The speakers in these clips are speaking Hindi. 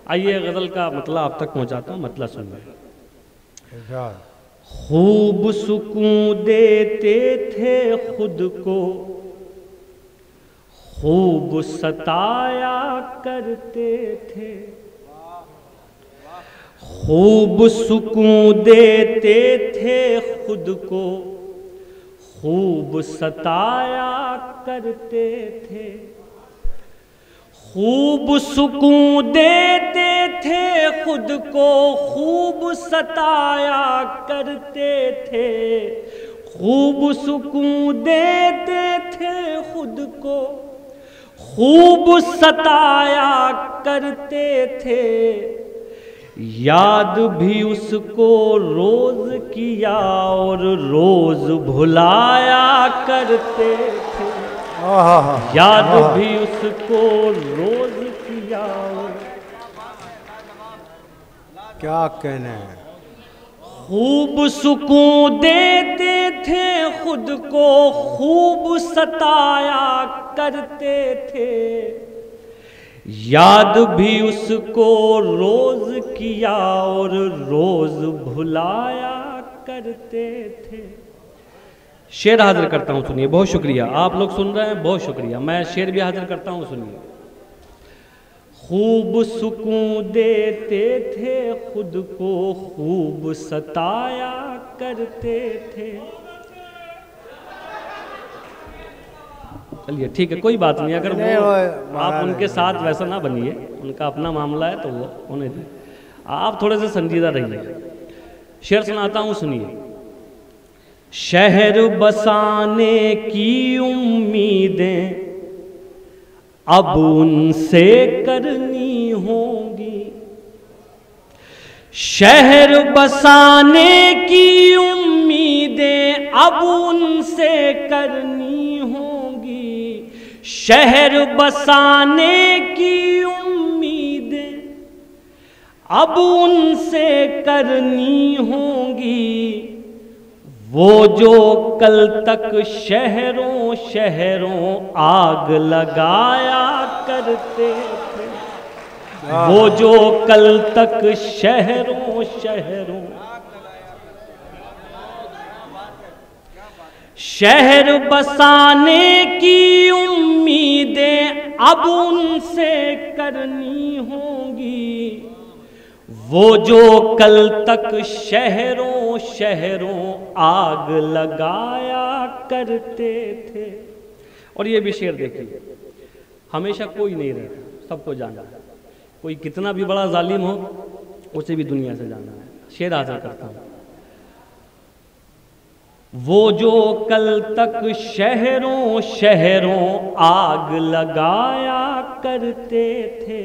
आइए गज़ल का मतलब आप तक पहुंचाता हूँ, मतलब सुनिए। खूब सुकून देते थे खुद को, खूब सताया करते थे। खूब सुकून देते थे खुद को, खूब सताया करते थे। खूब सुकून देते थे खुद को, खूब सताया करते थे। खूब सुकून देते थे खुद को, खूब सताया करते थे। याद भी उसको रोज किया और रोज भुलाया करते थे। याद भी उसको रोज किया। क्या कहना है। खूब सुकून देते थे खुद को, खूब सताया करते थे। याद भी उसको रोज किया और रोज भुलाया करते थे। शेर हाजिर करता हूँ, सुनिए। बहुत शुक्रिया, आप लोग सुन रहे हैं, बहुत शुक्रिया। मैं शेर भी हाजिर करता हूँ, सुनिए। खूब सुकून देते थे खुद को, खूब सताया करते थे। चलिए ठीक है, कोई बात नहीं। अगर वो आप उनके साथ वैसा ना बनिए, उनका अपना मामला है तो वो होने दें, आप थोड़े से संजीदा रहिए। शेर सुनाता हूँ, सुनिए। शहर बसाने की उम्मीदें अब उनसे करनी होंगी। शहर बसाने की उम्मीदें अब उनसे करनी होंगी। शहर बसाने की उम्मीदें अब उनसे करनी होंगी। वो जो कल तक शहरों शहरों आग लगाया करते थे। वो जो कल तक शहरों शहरों शहर बसाने की उम्मीदें अब उनसे करनी होंगी। वो जो कल तक शहरों शहरों आग लगाया करते थे। और ये भी शेर देखिए, हमेशा कोई नहीं रहता, सबको जाना है। कोई कितना भी बड़ा जालिम हो, उसे भी दुनिया से जाना है। शेर हाजिर करता हूँ। वो जो कल तक शहरों शहरों आग लगाया करते थे,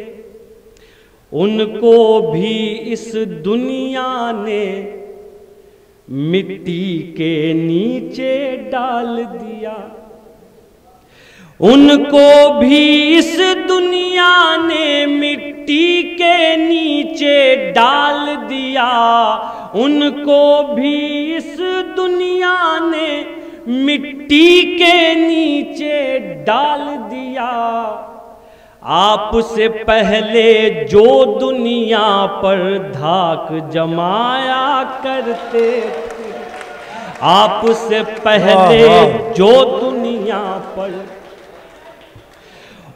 उनको भी इस दुनिया ने मिट्टी के नीचे डाल दिया। उनको भी इस दुनिया ने मिट्टी के नीचे डाल दिया। उनको भी इस दुनिया ने मिट्टी के नीचे डाल दिया। आपसे पहले जो दुनिया पर धाक जमाया करते थे, आपसे पहले जो दुनिया पर,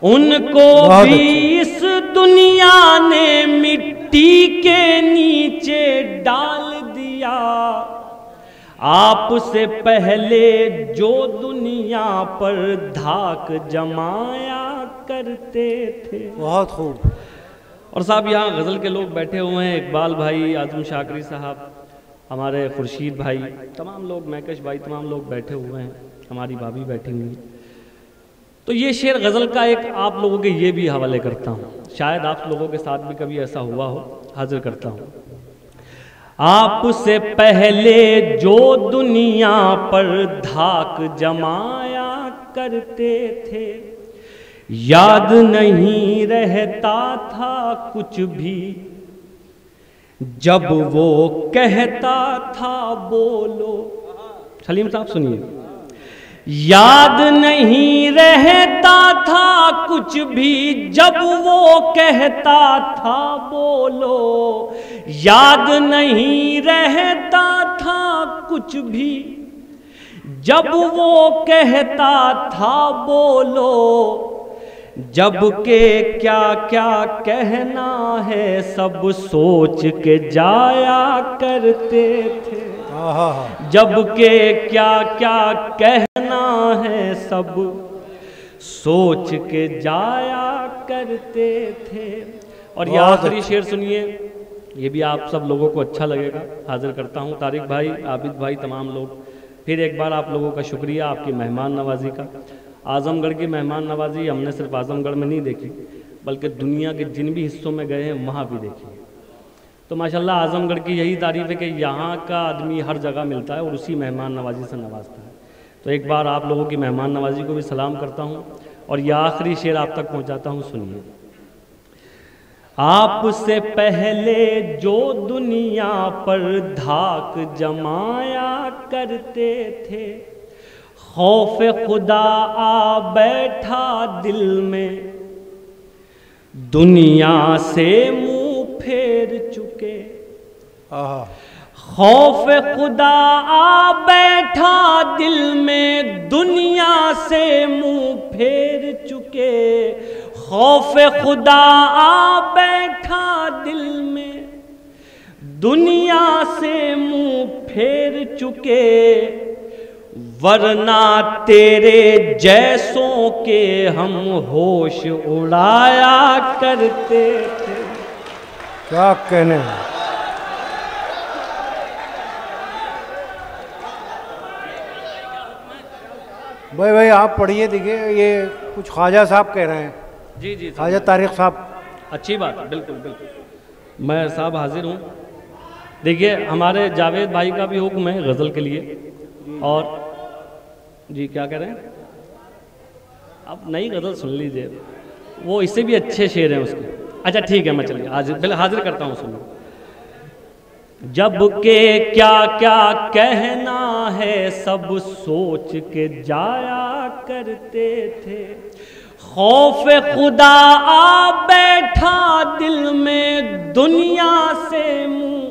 उनको भी इस दुनिया ने मिट्टी के नीचे डाल दिया। आपसे पहले जो दुनिया पर धाक जमाया करते थे। बहुत खूब। और साहब यहाँ गज़ल के लोग बैठे हुए हैं, इकबाल भाई, आज़म शाकरी साहब, हमारे खुर्शीद भाई, तमाम लोग, मैकश भाई, तमाम लोग बैठे हुए हैं, हमारी भाभी बैठी हुई हैं। तो ये शेर गज़ल का एक आप लोगों के ये भी हवाले करता हूँ, शायद आप लोगों के साथ भी कभी ऐसा हुआ हो, हाजिर करता हूँ। आपसे पहले जो दुनिया पर धाक जमाया करते थे, याद नहीं रहता था कुछ भी जब वो कहता था बोलो। सलीम साहब सुनिए। याद नहीं रहता था कुछ भी जब वो कहता था बोलो, याद नहीं रहता था कुछ भी जब वो कहता था बोलो, जब के क्या क्या कहना है सब सोच के जाया करते थे, जब के क्या क्या कहना है सब सोच के जाया करते थे। और ये आखिरी शेर सुनिए, ये भी आप सब लोगों को अच्छा लगेगा। हाजिर करता हूँ तारिक भाई, आबिद भाई, तमाम लोग, फिर एक बार आप लोगों का शुक्रिया आपकी मेहमान नवाजी का। आजमगढ़ की मेहमान नवाजी हमने सिर्फ आजमगढ़ में नहीं देखी, बल्कि दुनिया के जिन भी हिस्सों में गए हैं वहाँ भी देखी है। तो माशाल्लाह आजमगढ़ की यही तारीफ़ है कि यहाँ का आदमी हर जगह मिलता है और उसी मेहमान नवाजी से नवाजता है। तो एक बार आप लोगों की मेहमान नवाजी को भी सलाम करता हूँ और यह आखिरी शेर आप तक पहुँचाता हूँ, सुनिए। आपसे पहले जो दुनिया पर धाक जमाया करते थे, खौफ खुदा आ बैठा दिल में, दुनिया से मुंह फेर चुके। खौफ खुदा आ बैठा दिल में, दुनिया से मुंह फेर चुके। खौफ खुदा आ बैठा दिल में, दुनिया से मुंह फेर चुके। वरना तेरे जैसों के हम होश उड़ाया करते थे। क्या कहने हैं। भाई आप पढ़िए, देखिए ये कुछ ख्वाजा साहब कह रहे हैं। जी जी ख्वाजा तारिक साहब। अच्छी बात, बिल्कुल बिल्कुल, मैं साहब हाजिर हूँ। देखिए हमारे जावेद भाई का भी हुक्म है गज़ल के लिए। और जी क्या कह रहे हैं आप, नई गज़ल सुन लीजिए, वो इससे भी अच्छे शेर हैं उसके। अच्छा ठीक है, मैं चलिए हाजिर करता हूँ, सुनो। जब के क्या क्या कहना है सब सोच के जाया करते थे। खौफ खुदा आ बैठा दिल में, दुनिया से मुंह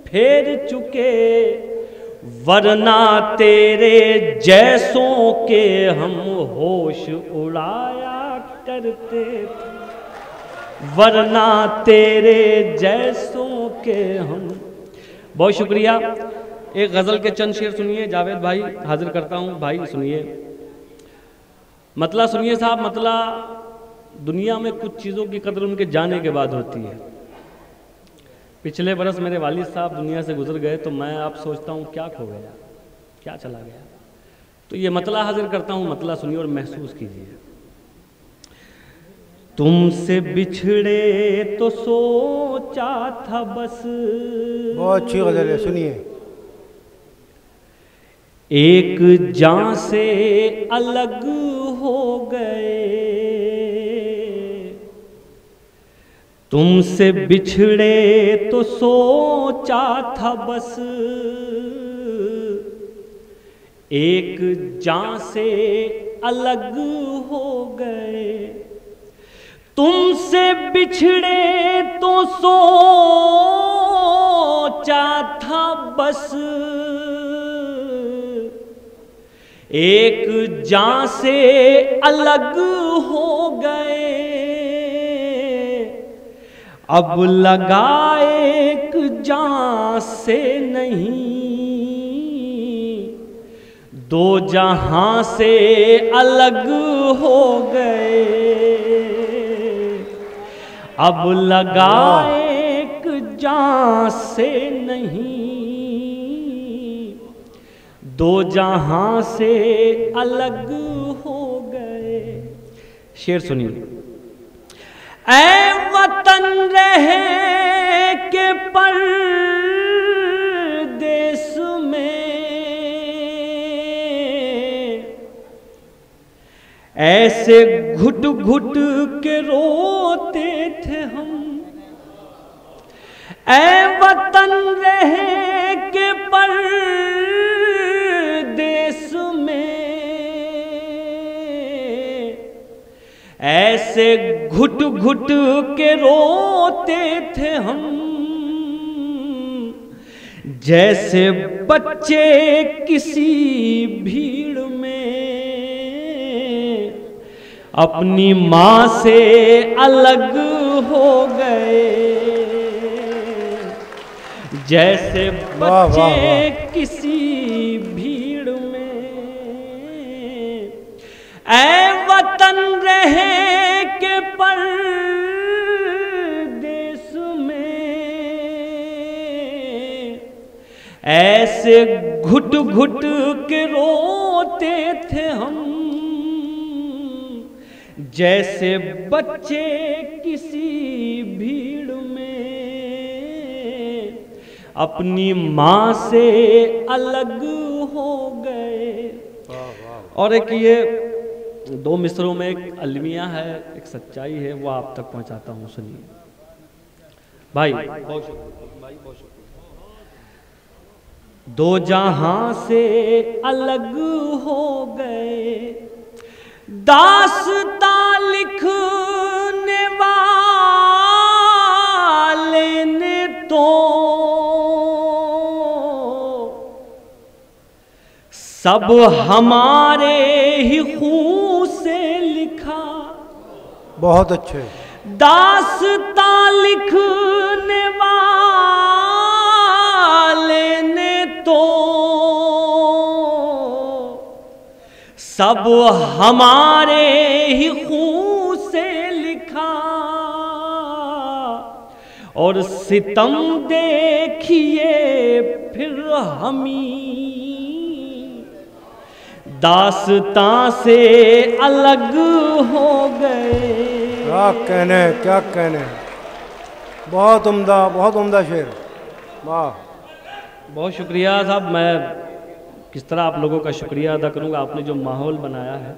फेर चुके। वरना तेरे जैसों के हम होश उड़ाया करते थे। वरना तेरे जैसों के हम। बहुत शुक्रिया। एक गज़ल के चंद शेर सुनिए जावेद भाई, हाजिर करता हूँ भाई, सुनिए। मतला सुनिए साहब। मतला, दुनिया में कुछ चीज़ों की कदर उनके जाने के बाद होती है। पिछले बरस मेरे वालिद साहब दुनिया से गुजर गए, तो मैं आप सोचता हूँ क्या खो गया, क्या चला गया। तो ये मतला हाजिर करता हूँ, मतला सुनिए और महसूस कीजिए। तुमसे बिछड़े तो सोचा था बस। बहुत अच्छी गज़ल है, सुनिए। एक जान से अलग हो गए, तुमसे बिछड़े तो सोचा था बस। एक जान से अलग हो गए, तुमसे बिछड़े तो सोचा था बस। एक जान से अलग हो गए, अब लगा एक जान से नहीं, दो जहां से अलग हो गए। अब लगा एक जान से नहीं, दो जहां से अलग हो गए। शेर सुनिए। ऐ वतन रहे के परदेस में, ऐसे घुट घुट के रोते थे हम। ऐ वतन रहे के परदेस में, ऐसे घुट घुट के रोते थे हम, जैसे बच्चे किसी भीड़ में अपनी माँ से अलग हो गए। जैसे बच्चे किसी भीड़ में, ऐ वतन रहे के परदेस में, ऐसे घुट घुट के रोते थे हम, जैसे बच्चे किसी भीड़ में अपनी माँ से अलग हो गए। और एक ये दो मिसरों में एक अलमिया है, एक सच्चाई है, वो आप तक पहुंचाता हूँ, सुनिए भाई। बहुत शुक्रिया। दो जहां से अलग हो गए, दास्तां लिखने वाले ने तो सब हमारे ही खून से लिखा। बहुत अच्छे। दास्तां लिखने वाले ने तो सब हमारे ही खून से लिखा, और सितम देखिए फिर हमी दास्तां से अलग हो गए। क्या कहने, क्या कहने, बहुत उम्दा शेर। वाह, बहुत शुक्रिया साहब। मैं किस तरह आप लोगों का शुक्रिया अदा करूंगा, आपने जो माहौल बनाया है।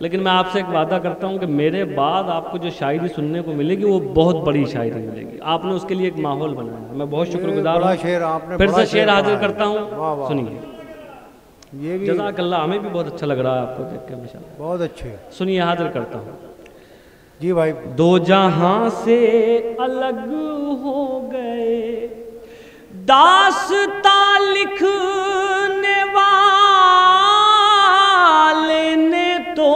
लेकिन मैं आपसे एक वादा करता हूं कि मेरे बाद आपको जो शायरी सुनने को मिलेगी वो बहुत बड़ी शायरी मिलेगी। आपने उसके लिए एक माहौल बनाया, मैं बहुत शुक्रगुजार हूँ। फिर से शेर हाजिर करता हूँ, सुनिए। ये भी जज़ाकल्लाह, हमें भी बहुत अच्छा लग रहा है आपको देख के, माशाअल्लाह। बहुत अच्छे। सुनिए, हाजिर करता हूँ जी भाई। दो जहां से अलग हो गए, दास्तां लिखने वाले ने तो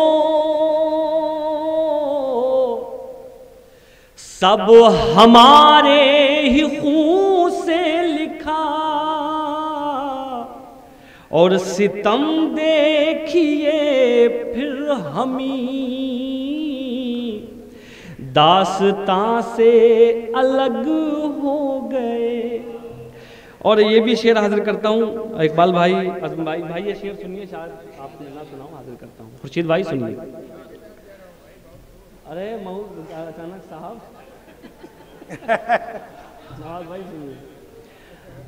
सब हमारे ही खून से लिखा, और सितम देखिए फिर हमी दास्तां से अलग हो गए। और ये भी शेर हाजिर करता हूँ, इकबाल भाई, आजम भाई ये शेर सुनिए, शायद आपने ना सुनाओ, हाजिर करता हूँ। खुर्शीद भाई सुनिए। अरे महू अचानक साहब नवाज भाई सुनिए।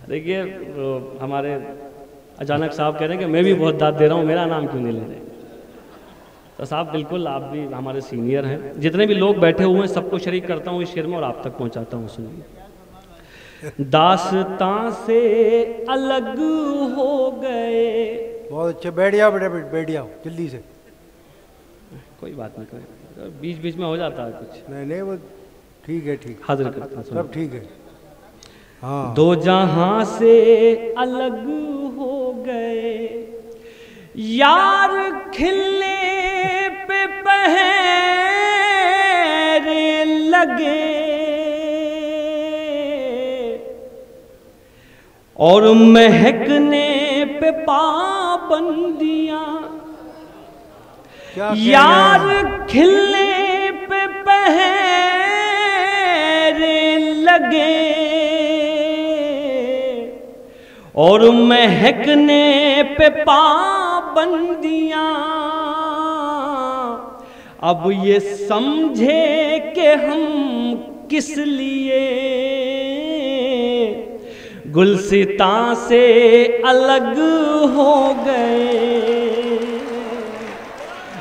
देखिए, हमारे अचानक साहब कह रहे हैं कि मैं भी बहुत दाद दे रहा हूँ, मेरा नाम क्यों नहीं ले रहे। तो साहब बिल्कुल, आप भी हमारे सीनियर हैं। जितने भी लोग बैठे हुए हैं सबको शरीक करता हूँ इस शेर में और आप तक पहुँचाता हूँ, सुनिए। दास्तां से अलग हो गए। बहुत अच्छे। बैठ जाओ बेटा, बैठ जाओ जल्दी से। कोई बात नहीं, कोई बीच बीच में हो जाता है कुछ। नहीं वो ठीक है, ठीक। हाजिर करता हूँ, सब ठीक है। हाँ। दो जहां से अलग हो गए, यार खिलने पे पहरे लगे, और महकने पे पाबंदियां। यार खिलने पे पहरे लगे, और महकने पे पाबंदियां। अब ये समझे कि हम किस लिए गुलसितां से अलग हो गए।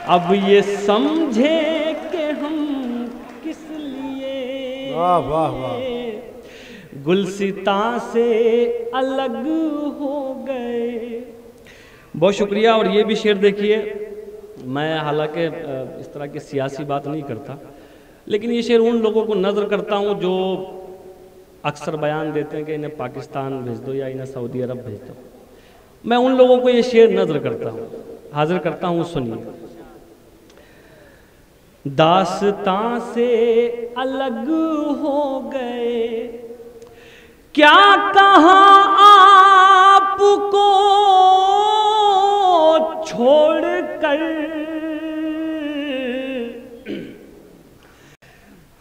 अब ये समझे कि हम किस लिए वाह वाह वाह गुलसितां से अलग हो गए। बहुत शुक्रिया। और ये भी शेर देखिए, मैं हालांकि इस तरह की सियासी बात नहीं करता, लेकिन ये शेर उन लोगों को नज़र करता हूँ जो अक्सर बयान देते हैं कि इन्हें पाकिस्तान भेज दो या इन्हें सऊदी अरब भेज दो। मैं उन लोगों को ये शेर नज़र करता हूँ, हाजिर करता हूँ, सुनिए। दास्तां से अलग हो गए, क्या कहा आपको छोड़कर,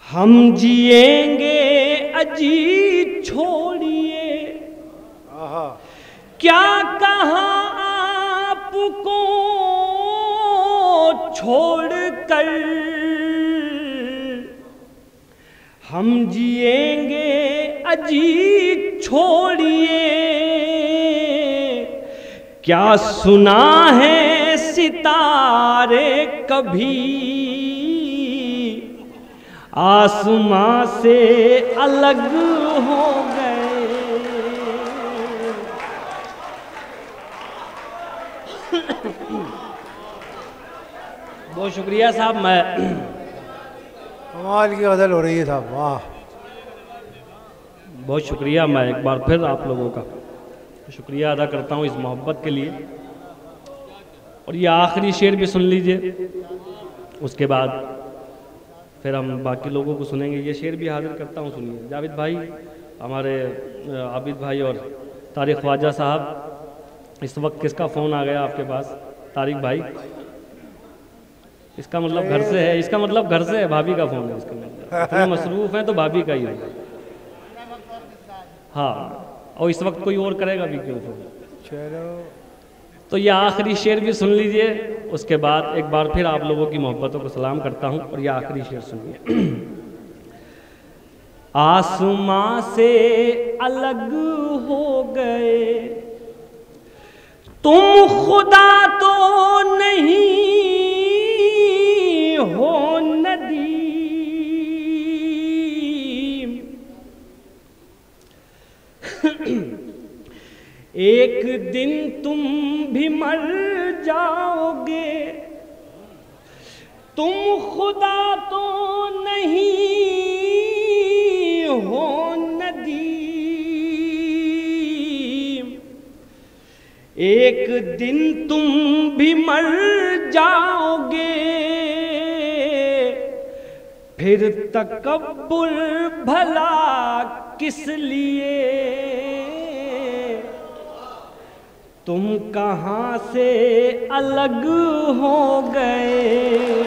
हम जिएंगे अजी छोड़िए, क्या कहा आपको छोड़कर, हम जिएंगे अजी छोड़िए, क्या सुना है सितारे कभी आसमां से अलग हो गए। बहुत शुक्रिया साहब, मैं कमाल की गज़ल हो रही है साहब, वाह। बहुत शुक्रिया, मैं एक बार फिर आप लोगों का शुक्रिया अदा करता हूँ इस मोहब्बत के लिए। और ये आखिरी शेर भी सुन लीजिए, उसके बाद फिर हम बाकी लोगों को सुनेंगे। ये शेर भी हाजिर करता हूँ, सुनिए। जावेद भाई, हमारे आबिद भाई और तारिक ख्वाजा साहब, इस वक्त किसका फ़ोन आ गया आपके पास? तारिक भाई, इसका मतलब घर से है, इसका मतलब घर से है, भाभी का फ़ोन है इसका मतलब। इतने मसरूफ़ हैं तो भाभी का ही होगा। हाँ, और इस वक्त कोई और करेगा भी क्यों फ़ोन? चलो, तो ये आखिरी शेर भी सुन लीजिए, उसके बाद एक बार फिर आप लोगों की मोहब्बतों को सलाम करता हूँ। और ये आखिरी शेर सुनिए। आसमां से अलग हो गए तुम, खुदा तो नहीं हो नदीम, एक दिन तुम भी मर जाओगे, तुम खुदा तो नहीं हो नदीम, एक दिन तुम भी मर जाओगे, फिर तकब्बुर भला किस लिए, तुम कहाँ से अलग हो गए।